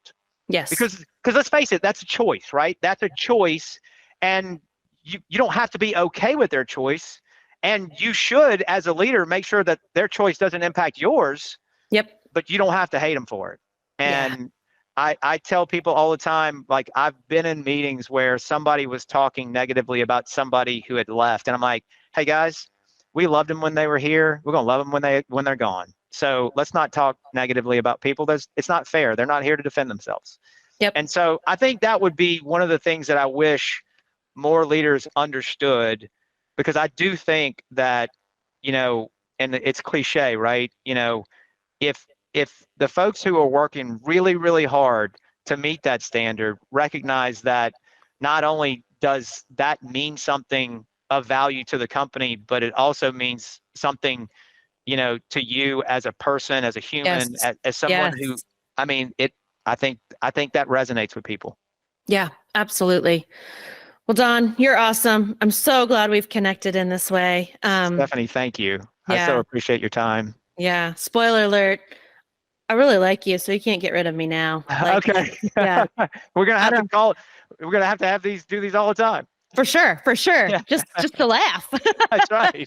Yes. Because let's face it, that's a choice, right? That's a choice, and you don't have to be okay with their choice, and you should, as a leader, make sure that their choice doesn't impact yours. Yep. But you don't have to hate them for it. And I tell people all the time, like, I've been in meetings where somebody was talking negatively about somebody who had left, and I'm like, hey guys, we loved them when they were here. We're gonna love them when they're gone. So let's not talk negatively about people. It's not fair. They're not here to defend themselves. Yep. And so I think that would be one of the things that I wish more leaders understood, because I do think that, and it's cliche, right? If the folks who are working really, really hard to meet that standard recognize that not only does that mean something of value to the company, but it also means something, to you as a person, as a human, as someone who, I mean, I think that resonates with people. Yeah, absolutely. Well, Don, you're awesome. I'm so glad we've connected in this way. Stephanie, thank you. I so appreciate your time. Yeah. Spoiler alert. I really like you, so you can't get rid of me now. Okay. Yeah. We're gonna have to do these all the time. For sure. Yeah. Just to laugh. That's right.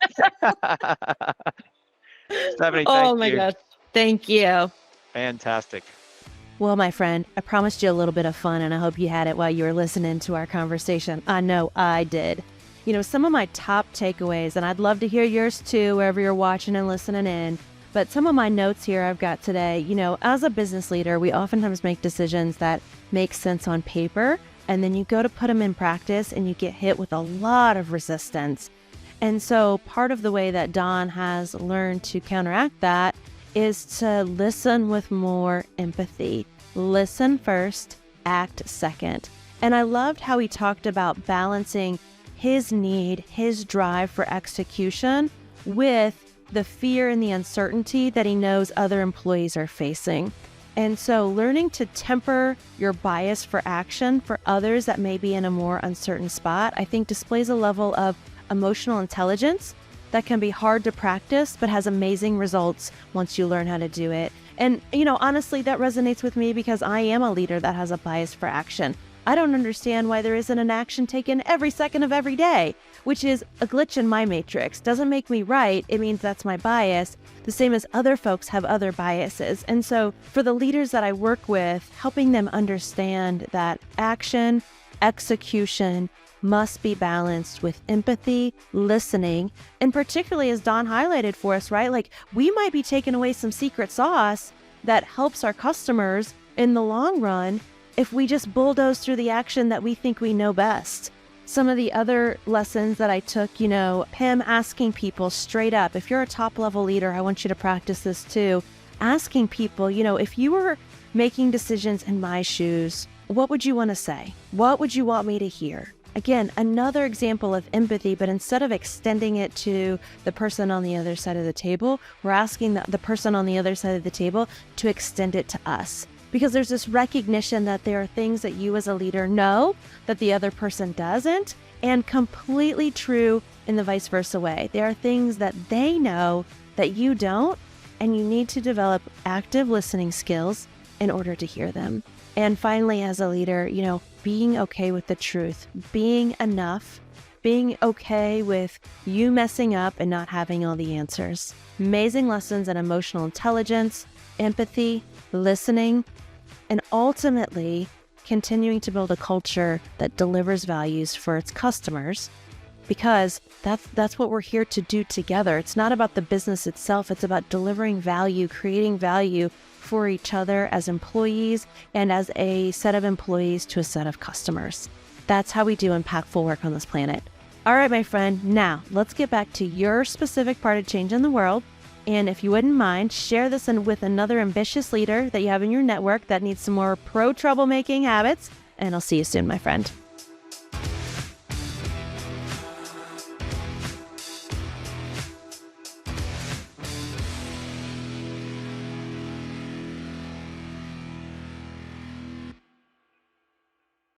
Stephanie, oh my gosh. Thank you. Fantastic. Well, my friend, I promised you a little bit of fun, and I hope you had it while you were listening to our conversation. I know I did. Some of my top takeaways, and I'd love to hear yours too, wherever you're watching and listening in. But some of my notes here I've got today, as a business leader, we oftentimes make decisions that make sense on paper, and then you go to put them in practice and you get hit with a lot of resistance. And so part of the way that Don has learned to counteract that is to listen with more empathy. Listen first, act second. And I loved how he talked about balancing his need, his drive for execution with the fear and the uncertainty that he knows other employees are facing. And so learning to temper your bias for action for others that may be in a more uncertain spot, I think displays a level of emotional intelligence that can be hard to practice, but has amazing results once you learn how to do it. And, honestly, that resonates with me because I am a leader that has a bias for action. I don't understand why there isn't an action taken every second of every day, which is a glitch in my matrix. Doesn't make me right. It means that's my bias, the same as other folks have other biases. And so for the leaders that I work with, helping them understand that action, execution must be balanced with empathy, listening, and particularly as Don highlighted for us, right? Like we might be taking away some secret sauce that helps our customers in the long run if we just bulldoze through the action that we think we know best. Some of the other lessons that I took, him asking people straight up, if you're a top level leader, I want you to practice this too. Asking people, if you were making decisions in my shoes, what would you want to say? What would you want me to hear? Again, another example of empathy, but instead of extending it to the person on the other side of the table, we're asking the person on the other side of the table to extend it to us. Because there's this recognition that there are things that you as a leader know that the other person doesn't, and completely true in the vice versa way. There are things that they know that you don't, and you need to develop active listening skills in order to hear them. And finally, as a leader, being okay with the truth, being enough, being okay with you messing up and not having all the answers. Amazing lessons in emotional intelligence, empathy, listening, and ultimately continuing to build a culture that delivers values for its customers, because that's what we're here to do together. It's not about the business itself. It's about delivering value, creating value for each other as employees and as a set of employees to a set of customers. That's how we do impactful work on this planet. All right, my friend, now let's get back to your specific part of change in the world. And if you wouldn't mind, share this with another ambitious leader that you have in your network that needs some more pro troublemaking habits. And I'll see you soon, my friend.